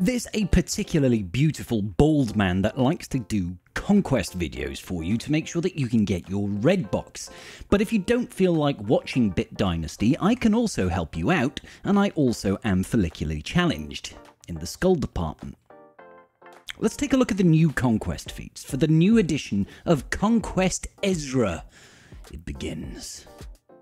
There's a particularly beautiful bald man that likes to do conquest videos for you to make sure that you can get your red box. But if you don't feel like watching Bit Dynasty, I can also help you out, and I also am follicularly challenged in the skull department. Let's take a look at the new conquest feats for the new edition of Conquest Ezra. It begins.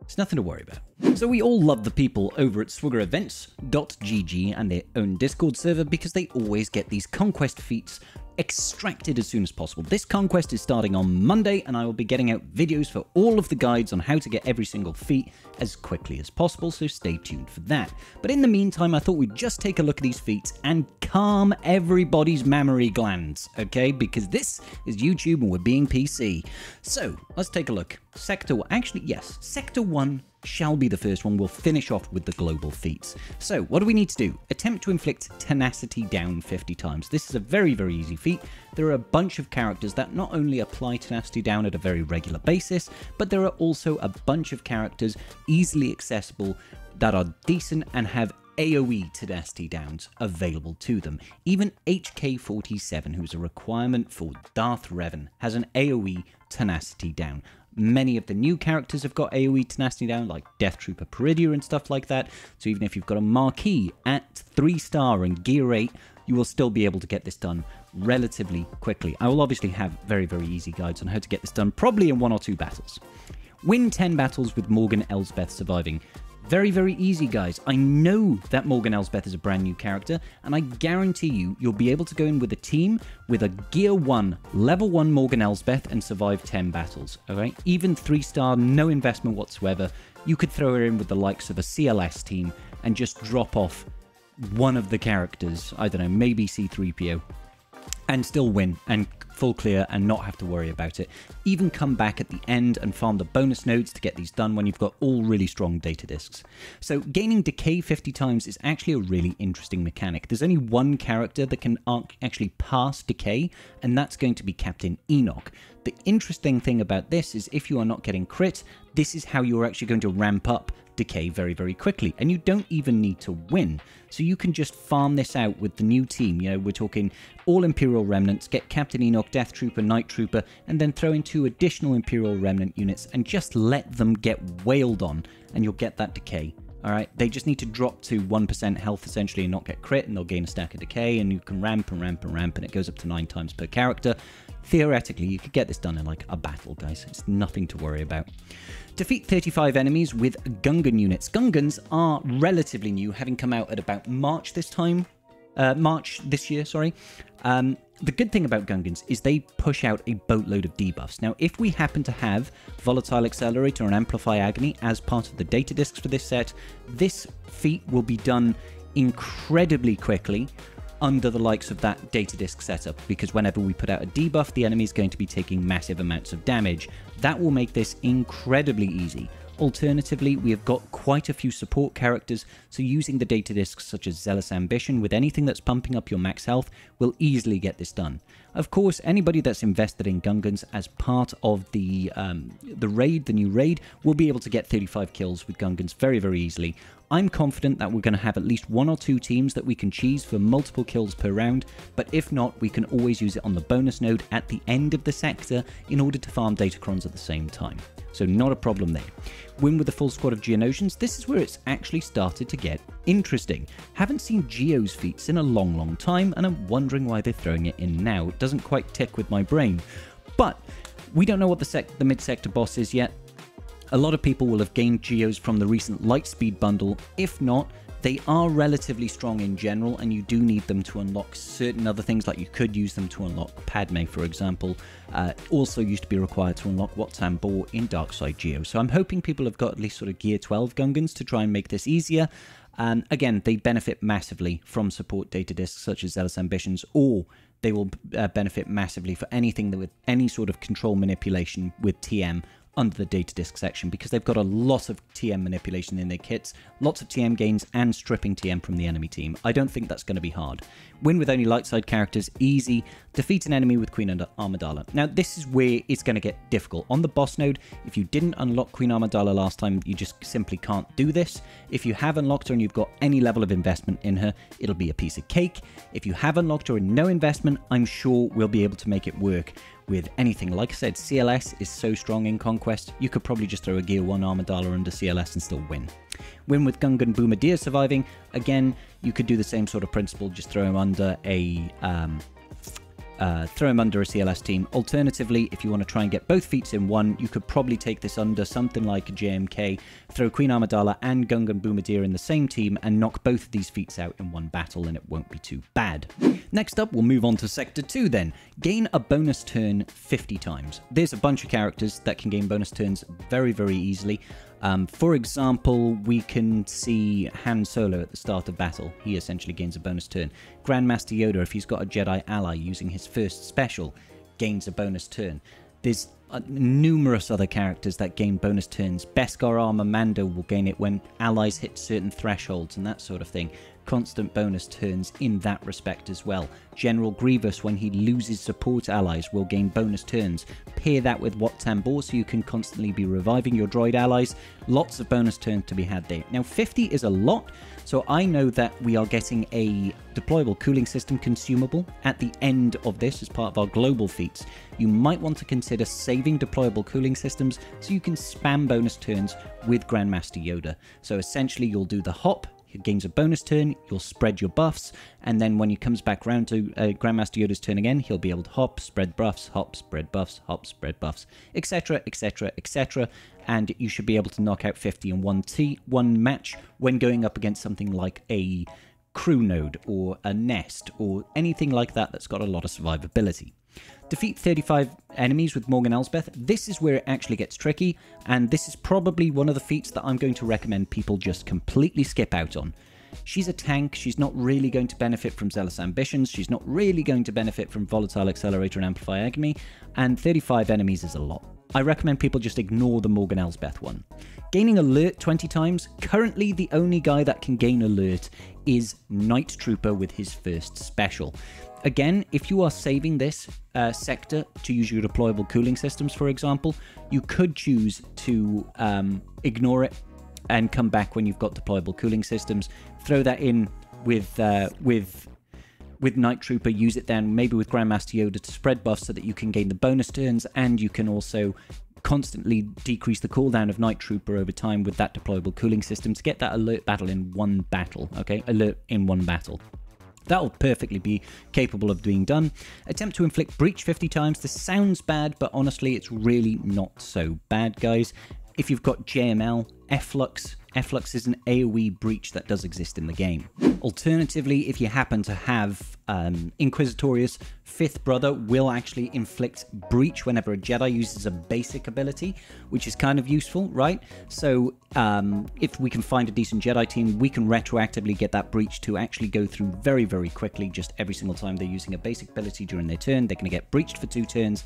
It's nothing to worry about. So we all love the people over at swiggerevents.gg and their own Discord server because they always get these conquest feats extracted as soon as possible. This conquest is starting on Monday, and I will be getting out videos for all of the guides on how to get every single feat as quickly as possible, so stay tuned for that. But in the meantime, I thought we'd just take a look at these feats and calm everybody's mammary glands, okay? Because this is YouTube and we're being PC. So, let's take a look. Sector 1 shall be the first one. We'll finish off with the global feats. So, what do we need to do? Attempt to inflict tenacity down 50 times. This is a very, very easy feat. There are a bunch of characters that not only apply tenacity down at a very regular basis, but there are also a bunch of characters easily accessible that are decent and have AoE tenacity downs available to them. Even HK47, who's a requirement for Darth Revan, has an AoE tenacity down. Many of the new characters have got AoE tenacity down, like Death Trooper Peridia and stuff like that. So even if you've got a Marquis at 3-star and Gear 8, you will still be able to get this done relatively quickly. I will obviously have very, very easy guides on how to get this done, probably in 1 or 2 battles. Win 10 battles with Morgan Elsbeth surviving. Very, very easy, guys. I know that Morgan Elsbeth is a brand new character, and I guarantee you'll be able to go in with a team with a Gear 1, Level 1 Morgan Elsbeth and survive 10 battles, alright? Even 3-star, no investment whatsoever. You could throw her in with the likes of a CLS team and just drop off one of the characters, I don't know, maybe C-3PO, and still win and full clear and not have to worry about it. Even come back at the end and farm the bonus nodes to get these done when you've got all really strong data discs. So gaining decay 50 times is actually a really interesting mechanic. There's only one character that can actually pass decay, and that's going to be Captain Enoch. The interesting thing about this is if you are not getting crit, this is how you're actually going to ramp up decay very, very quickly, and you don't even need to win. So you can just farm this out with the new team. You know, we're talking all Imperial Remnants, get Captain Enoch, Death Trooper, Night Trooper, and then throw in 2 additional Imperial Remnant units and just let them get wailed on, and you'll get that decay. Alright, they just need to drop to 1% health essentially and not get crit, and they'll gain a stack of decay, and you can ramp and ramp and ramp, and it goes up to 9 times per character. Theoretically, you could get this done in like a battle, guys. It's nothing to worry about. Defeat 35 enemies with Gungan units. Gungans are relatively new, having come out at about March this year, sorry. The good thing about Gungans is they push out a boatload of debuffs. Now, if we happen to have Volatile Accelerator and Amplify Agony as part of the data discs for this set, this feat will be done incredibly quickly under the likes of that data disc setup, because whenever we put out a debuff, the enemy is going to be taking massive amounts of damage. That will make this incredibly easy. Alternatively, we have got quite a few support characters, so using the data discs such as Zealous Ambition with anything that's pumping up your max health will easily get this done. Of course, anybody that's invested in Gungans as part of the raid, the new raid, will be able to get 35 kills with Gungans very, very easily. I'm confident that we're going to have at least 1 or 2 teams that we can cheese for multiple kills per round, but if not, we can always use it on the bonus node at the end of the sector in order to farm Datacrons at the same time. So not a problem there. Win with a full squad of Geonosians. This is where it's actually started to get interesting. Haven't seen Geo's feats in a long, long time, and I'm wondering why they're throwing it in now. It doesn't quite tick with my brain. But we don't know what the mid-sector boss is yet. A lot of people will have gained Geos from the recent Lightspeed bundle. If not, they are relatively strong in general, and you do need them to unlock certain other things, like you could use them to unlock Padme, for example. Also used to be required to unlock Watsam Bor in Darkside Geo. So I'm hoping people have got at least sort of Gear 12 Gungans to try and make this easier. Again, they benefit massively from support data discs such as Zealous Ambitions, or they will benefit massively for anything that with any sort of control manipulation with TM under the data disk section because they've got a lot of TM manipulation in their kits, lots of TM gains, and stripping TM from the enemy team. I don't think that's going to be hard. Win with only light side characters, easy. Defeat an enemy with Queen Amidala. Now, this is where it's going to get difficult. On the boss node, if you didn't unlock Queen Amidala last time, you just simply can't do this. If you have unlocked her and you've got any level of investment in her, it'll be a piece of cake. If you have unlocked her and no investment, I'm sure we'll be able to make it work with anything. Like I said, CLS is so strong in Conquest, you could probably just throw a Gear 1 Amidala under CLS and still win. Win with Gungan Boomadir surviving, again, you could do the same sort of principle, just throw him under a CLS team. Alternatively, if you want to try and get both feats in one, you could probably take this under something like a JMK, throw Queen Amidala and Gungan Boomadir in the same team and knock both of these feats out in one battle, and it won't be too bad. Next up, we'll move on to Sector 2 then. Gain a bonus turn 50 times. There's a bunch of characters that can gain bonus turns very, very easily. For example, we can see Han Solo at the start of battle. He essentially gains a bonus turn. Grandmaster Yoda, if he's got a Jedi ally using his first special, gains a bonus turn. There's numerous other characters that gain bonus turns. Beskar Armor Mando will gain it when allies hit certain thresholds and that sort of thing. Constant bonus turns in that respect as well. General Grievous, when he loses support allies, will gain bonus turns. Pair that with Wat Tambor so you can constantly be reviving your droid allies. Lots of bonus turns to be had there. Now 50 is a lot, so I know that we are getting a deployable cooling system consumable at the end of this as part of our global feats. You might want to consider saving deployable cooling systems so you can spam bonus turns with Grandmaster Yoda. So essentially you'll do the hop, it gains a bonus turn, you'll spread your buffs, and then when he comes back around to Grandmaster Yoda's turn again, he'll be able to hop, spread buffs, hop, spread buffs, hop, spread buffs, etc, etc, etc, and you should be able to knock out 50 in one match when going up against something like a crew node or a nest or anything like that that's got a lot of survivability. Defeat 35 enemies with Morgan Elsbeth. This is where it actually gets tricky, and this is probably one of the feats that I'm going to recommend people just completely skip out on. She's a tank, she's not really going to benefit from Zealous Ambitions, she's not really going to benefit from Volatile Accelerator and Amplify Agony, and 35 enemies is a lot. I recommend people just ignore the Morgan Elsbeth one. Gaining Alert 20 times. Currently, the only guy that can gain Alert is Night Trooper with his first special. Again, if you are saving this sector to use your deployable cooling systems, for example, you could choose to ignore it and come back when you've got deployable cooling systems. Throw that in with Night Trooper, use it then maybe with Grandmaster Yoda to spread buffs so that you can gain the bonus turns, and you can also constantly decrease the cooldown of Night Trooper over time with that deployable cooling system to get that alert battle in one battle, okay? Alert in one battle. That'll perfectly be capable of being done. Attempt to inflict breach 50 times. This sounds bad, but honestly, it's really not so bad, guys. If you've got JML, Efflux is an AoE breach that does exist in the game. Alternatively, if you happen to have Inquisitorius, Fifth Brother will actually inflict breach whenever a Jedi uses a basic ability, which is kind of useful, right? So if we can find a decent Jedi team, we can retroactively get that breach to actually go through very, very quickly. Just every single time they're using a basic ability during their turn, they're going to get breached for 2 turns.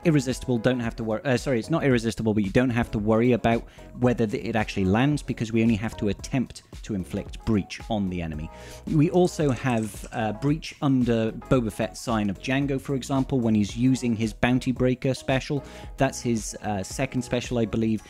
Irresistible, don't have to worry, sorry, it's not irresistible, but you don't have to worry about whether it actually lands, because we only have to attempt to inflict breach on the enemy. We also have breach under Boba Fett's Sign of Django, for example, when he's using his Bounty Breaker special. That's his second special, I believe.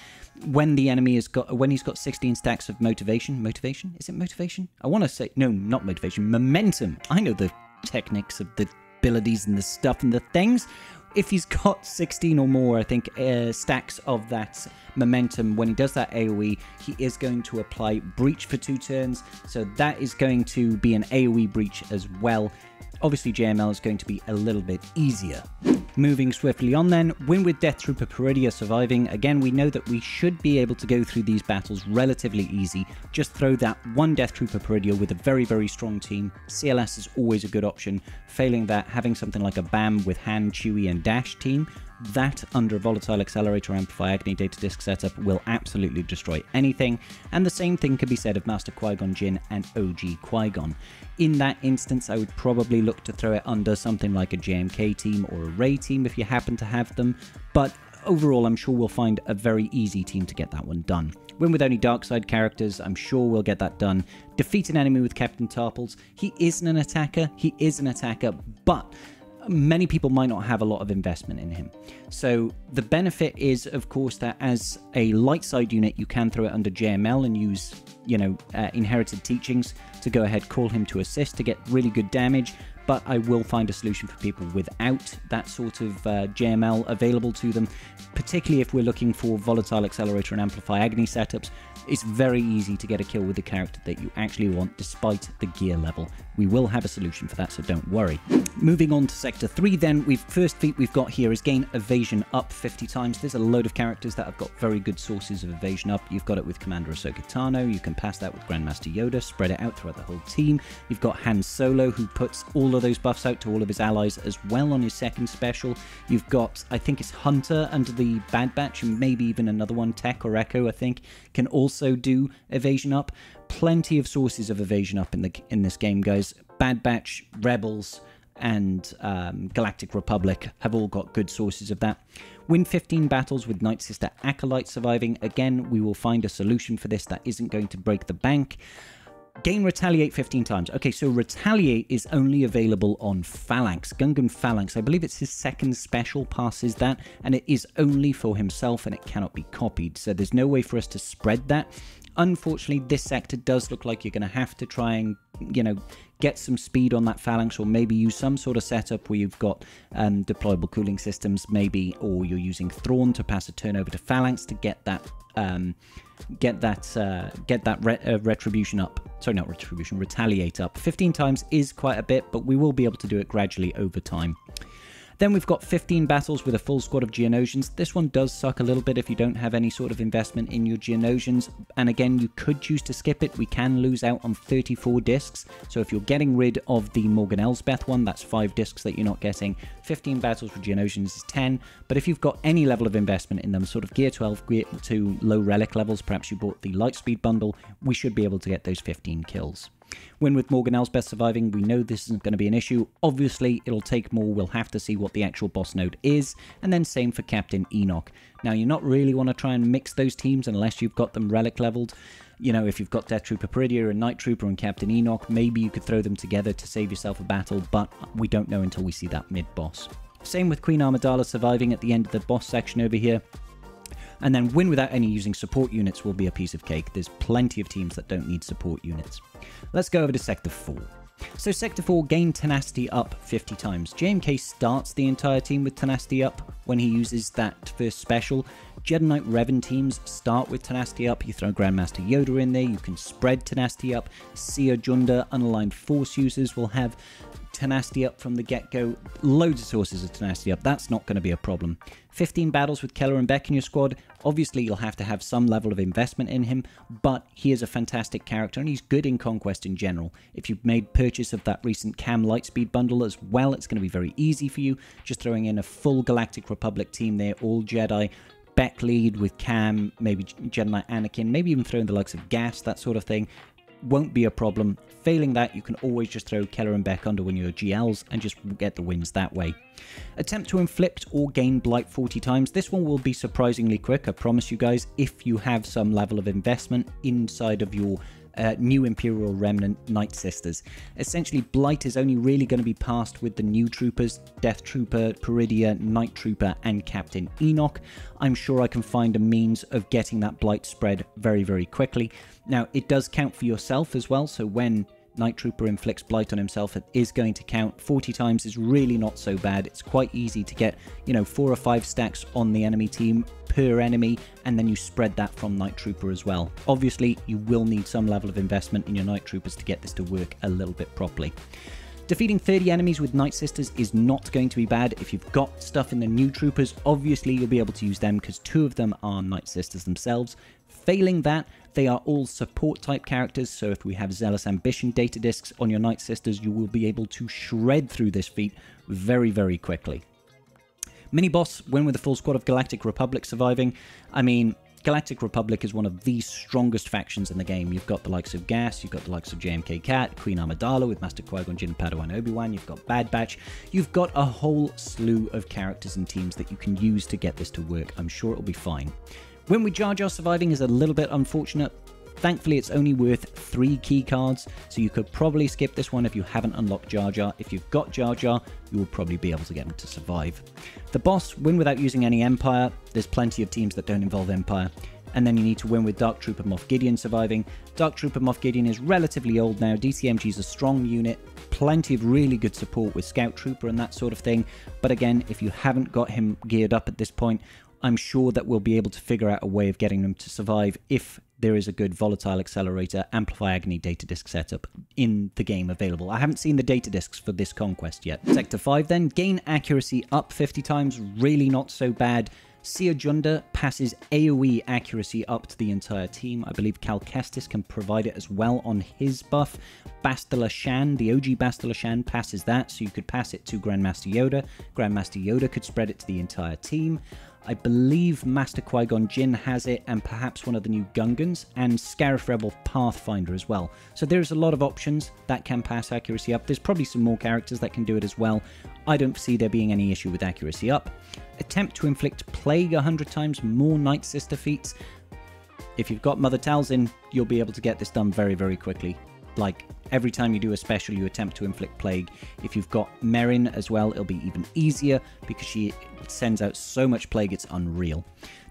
When the enemy has got, when he's got 16 stacks of motivation, is it motivation? I want to say, no, not motivation, momentum. I know the techniques of the abilities and the stuff and the things. If he's got 16 or more, I think, stacks of that momentum, when he does that AoE, he is going to apply breach for 2 turns. So that is going to be an AoE breach as well. Obviously, JML is going to be a little bit easier. Moving swiftly on then, win with Death Trooper Peridia surviving. Again, we know that we should be able to go through these battles relatively easy. Just throw that one Death Trooper Peridia with a very, very strong team. CLS is always a good option. Failing that, having something like a BAM with Han, Chewie, and Dash team, that under a Volatile Accelerator Amplify Agony data disk setup will absolutely destroy anything, and the same thing could be said of Master Qui-Gon Jinn and OG Qui-Gon. In that instance, I would probably look to throw it under something like a JMK team or a Rey team if you happen to have them, but overall, I'm sure we'll find a very easy team to get that one done. Win with only dark side characters, I'm sure we'll get that done. Defeat an enemy with Captain Tarpals. He isn't an attacker, but many people might not have a lot of investment in him. So the benefit is, of course, that as a light side unit, you can throw it under JML and use, inherited teachings to go ahead, call him to assist to get really good damage. But I will find a solution for people without that sort of JML available to them, particularly if we're looking for Volatile Accelerator and Amplify Agony setups. It's very easy to get a kill with the character that you actually want, despite the gear level. We will have a solution for that, so don't worry. Moving on to Sector 3 then, first feat we've got here is gain evasion up 50 times. There's a load of characters that have got very good sources of evasion up. You've got it with Commander Ahsoka Tano, you can pass that with Grandmaster Yoda, spread it out throughout the whole team. You've got Han Solo, who puts all of those buffs out to all of his allies as well on his second special. You've got, I think it's Hunter under the Bad Batch, and maybe even another one, Tech or Echo, I think, can also do evasion up. Plenty of sources of evasion up in this game, guys. Bad Batch, Rebels, and Galactic Republic have all got good sources of that. Win 15 battles with Night Sister Acolyte surviving. Again, we will find a solution for this that isn't going to break the bank. Gain Retaliate 15 times. Okay, so Retaliate is only available on Phalanx. Gungan Phalanx, I believe it's his second special passes that, and it is only for himself and it cannot be copied. So there's no way for us to spread that. Unfortunately, this sector does look like you're going to have to try and, get some speed on that Phalanx, or maybe use some sort of setup where you've got deployable cooling systems, maybe, or you're using Thrawn to pass a turn over to Phalanx to get that retribution up. Sorry, not retribution, retaliate up. 15 times is quite a bit, but we will be able to do it gradually over time. Then we've got 15 battles with a full squad of Geonosians. This one does suck a little bit if you don't have any sort of investment in your Geonosians. And again, you could choose to skip it. We can lose out on 34 discs. So if you're getting rid of the Morgan Elsbeth one, that's 5 discs that you're not getting. 15 battles with Geonosians is 10. But if you've got any level of investment in them, sort of Gear 12 gear to low relic levels, perhaps you bought the Lightspeed bundle, we should be able to get those 15 kills. Win with Morgan Elsbeth surviving, we know this isn't going to be an issue. Obviously, it'll take more, we'll have to see what the actual boss node is, and then same for Captain Enoch. Now, you not really want to try and mix those teams unless you've got them relic leveled. If you've got Death Trooper Peridia and Night Trooper and Captain Enoch, maybe you could throw them together to save yourself a battle, but we don't know until we see that mid-boss. Same with Queen Amidala surviving at the end of the boss section over here. And then win without any using support units will be a piece of cake. There's plenty of teams that don't need support units. Let's go over to Sector 4. So Sector 4, gain Tenacity up 50 times. JMK starts the entire team with Tenacity up when he uses that first special. Jedi Knight Revan teams start with Tenacity up. You throw Grandmaster Yoda in there, you can spread Tenacity up. Seer Junda, unaligned Force users will have Tenacity up from the get-go. Loads of sources of Tenacity up. That's not going to be a problem. 15 battles with Keller and Beck in your squad. Obviously, you'll have to have some level of investment in him, but he is a fantastic character, and he's good in Conquest in general. If you've made purchase of that recent Cam Lightspeed bundle as well, it's going to be very easy for you. Just throwing in a full Galactic Republic team there, all Jedi. Beck lead with Cam, maybe Jedi Knight Anakin, maybe even throwing the likes of Gas, that sort of thing. Won't be a problem. Failing that, you can always just throw Keller and Beck under one of your GLs and just get the wins that way. Attempt to inflict or gain Blight 40 times. This one will be surprisingly quick, I promise you guys, if you have some level of investment inside of your new Imperial Remnant Night Sisters. Essentially, Blight is only really going to be passed with the new troopers, Death Trooper, Peridia, Night Trooper, and Captain Enoch. I'm sure I can find a means of getting that Blight spread very, very quickly. Now, it does count for yourself as well, so when Night Trooper inflicts Blight on himself, it is going to count. 40 times is really not so bad. It's quite easy to get, 4 or 5 stacks on the enemy team per enemy, and then you spread that from Night Trooper as well. Obviously, you will need some level of investment in your Night Troopers to get this to work a little bit properly. Defeating 30 enemies with Night Sisters is not going to be bad. If you've got stuff in the new Troopers, obviously you'll be able to use them because 2 of them are Night Sisters themselves. Failing that, they are all support type characters, so if we have Zealous Ambition data discs on your Night Sisters, you will be able to shred through this feat very, very quickly. Mini-boss, win with a full squad of Galactic Republic surviving. I mean, Galactic Republic is one of the strongest factions in the game. You've got the likes of Gas, you've got the likes of JMK Cat, Queen Amidala with Master Qui-Gon Jinn, Padawan Obi-Wan, you've got Bad Batch. You've got a whole slew of characters and teams that you can use to get this to work. I'm sure it'll be fine. Win with Jar Jar surviving is a little bit unfortunate. Thankfully, it's only worth 3 key cards, so you could probably skip this one if you haven't unlocked Jar Jar. If you've got Jar Jar, you will probably be able to get him to survive. The boss, win without using any Empire. There's plenty of teams that don't involve Empire. And then you need to win with Dark Trooper Moff Gideon surviving. Dark Trooper Moff Gideon is relatively old now. DCMG is a strong unit. Plenty of really good support with Scout Trooper and that sort of thing. But again, if you haven't got him geared up at this point, I'm sure that we'll be able to figure out a way of getting them to survive if there is a good Volatile Accelerator, Amplify Agony data disk setup in the game available. I haven't seen the data disks for this conquest yet. Sector 5 then, gain accuracy up 50 times, really not so bad. Sia Junda passes AoE accuracy up to the entire team. I believe Cal Kestis can provide it as well on his buff. Bastila Shan, the OG Bastila Shan, passes that, so you could pass it to Grandmaster Yoda. Grandmaster Yoda could spread it to the entire team. I believe Master Qui-Gon Jinn has it, and perhaps one of the new Gungans, and Scarif Rebel Pathfinder as well. So there's a lot of options that can pass accuracy up. There's probably some more characters that can do it as well. I don't see there being any issue with accuracy up. Attempt to inflict plague 100 times, more Night Sister feats. If you've got Mother Talzin, you'll be able to get this done very, very quickly. Like, every time you do a special, you attempt to inflict plague. If you've got Merrin as well, it'll be even easier because she sends out so much plague, it's unreal.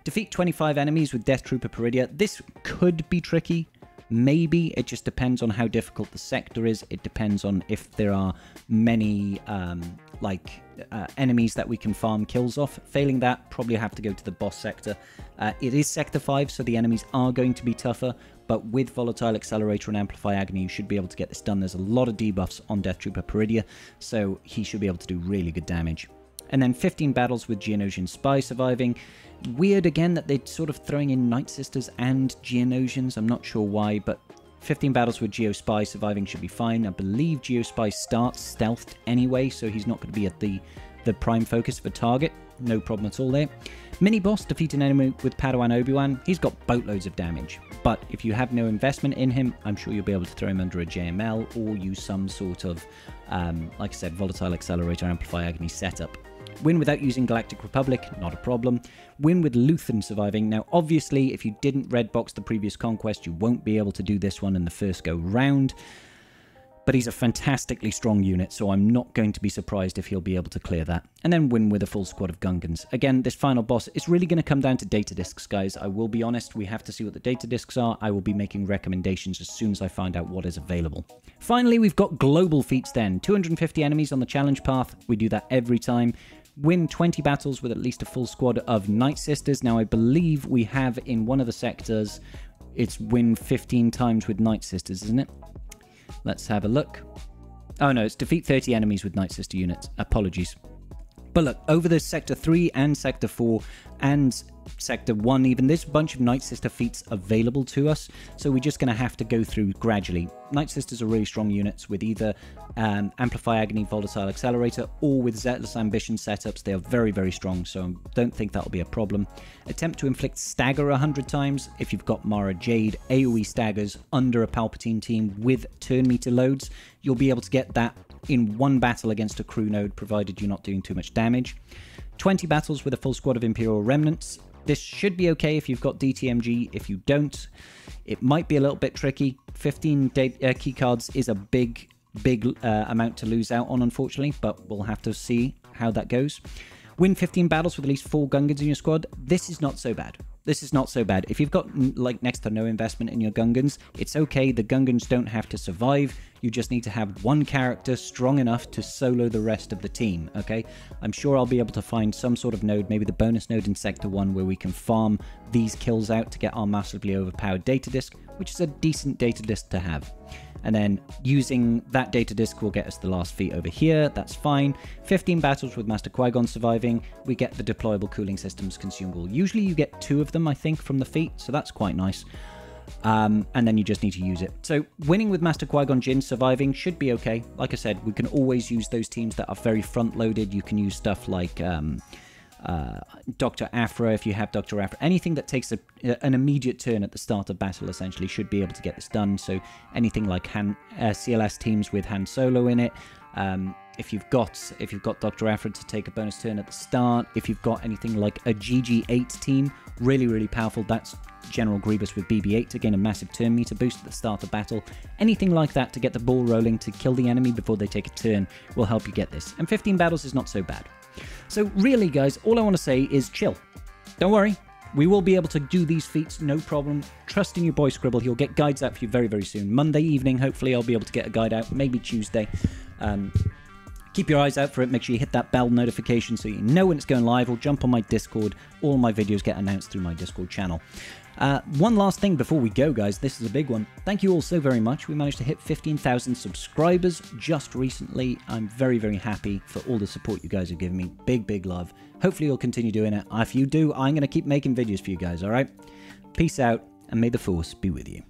Defeat 25 enemies with Death Trooper Peridia. This could be tricky. Maybe. It just depends on how difficult the sector is. It depends on if there are many enemies that we can farm kills off. Failing that, probably have to go to the boss sector. It is Sector 5, so the enemies are going to be tougher, but with Volatile Accelerator and Amplify Agony, you should be able to get this done. There's a lot of debuffs on Death Trooper Peridia, so he should be able to do really good damage. And then 15 battles with Geonosian Spy surviving. Weird again that they're sort of throwing in Night Sisters and Geonosians. I'm not sure why, but 15 battles with Geo Spy surviving should be fine. I believe Geo Spy starts stealthed anyway, so he's not going to be at the prime focus of a target. No problem at all there. Mini-boss, defeat an enemy with Padawan Obi-Wan. He's got boatloads of damage, but if you have no investment in him, I'm sure you'll be able to throw him under a JML or use some sort of, like I said, Volatile Accelerator, Amplify Agony setup. Win without using Galactic Republic, not a problem. Win with Luthen surviving. Now, obviously, if you didn't red box the previous conquest, you won't be able to do this one in the first go round. But he's a fantastically strong unit, so I'm not going to be surprised if he'll be able to clear that. And then win with a full squad of Gungans. Again, this final boss is really going to come down to data discs, guys. I will be honest, we have to see what the data discs are. I will be making recommendations as soon as I find out what is available. Finally, we've got global feats then. 250 enemies on the challenge path. We do that every time. Win 20 battles with at least a full squad of Night Sisters. Now, I believe we have in one of the sectors, it's win 15 times with Night Sisters, isn't it? Let's have a look. Oh no, it's defeat 30 enemies with Night Sister units. Apologies. But look, over the Sector 3 and Sector 4 and Sector 1 even, there's a bunch of Night Sister feats available to us, so we're just going to have to go through gradually. Night Sisters are really strong units with either Amplify Agony, Volatile Accelerator, or with Zealous Ambition setups. They are very, very strong, so I don't think that'll be a problem. Attempt to inflict stagger 100 times. If you've got Mara Jade, AoE staggers under a Palpatine team with turn meter loads, you'll be able to get that in one battle against a crew node, provided you're not doing too much damage. 20 battles with a full squad of Imperial Remnants. This should be okay if you've got DTMG. If you don't, it might be a little bit tricky. 15 key cards is a big amount to lose out on, unfortunately, but we'll have to see how that goes. Win 15 battles with at least 4 Gungans in your squad. This is not so bad. This is not so bad. If you've got like next to no investment in your Gungans, it's okay. The Gungans don't have to survive. You just need to have one character strong enough to solo the rest of the team, okay? I'm sure I'll be able to find some sort of node, maybe the bonus node in Sector 1, where we can farm these kills out to get our massively overpowered data disk, which is a decent data disk to have. And then using that data disk will get us the last feat over here. That's fine. 15 battles with Master Qui-Gon surviving. We get the deployable cooling systems consumable. Usually you get 2 of them, I think, from the feat, so that's quite nice. And then you just need to use it. So winning with Master Qui-Gon Jinn surviving should be okay. Like I said, we can always use those teams that are very front-loaded. You can use stuff like Dr. Aphra, if you have Dr. Aphra, anything that takes an immediate turn at the start of battle essentially should be able to get this done. So anything like CLS teams with Han Solo in it, if you've got Dr. Aphra to take a bonus turn at the start, if you've got anything like a GG8 team, really powerful. That's General Grievous with BB-8 to gain a massive turn meter boost at the start of battle. Anything like that to get the ball rolling to kill the enemy before they take a turn will help you get this. And 15 battles is not so bad. So really, guys, all I want to say is chill. Don't worry. We will be able to do these feats, no problem. Trust in your boy Scribble. He'll get guides out for you very soon. Monday evening, hopefully, I'll be able to get a guide out. Maybe Tuesday. Keep your eyes out for it. Make sure you hit that bell notification so you know when it's going live, or jump on my Discord. All my videos get announced through my Discord channel. One last thing before we go, guys. This is a big one. Thank you all so very much. We managed to hit 15,000 subscribers just recently. I'm very happy for all the support you guys have given me. Big love. Hopefully you'll continue doing it. If you do, I'm going to keep making videos for you guys, alright? Peace out, and may the Force be with you.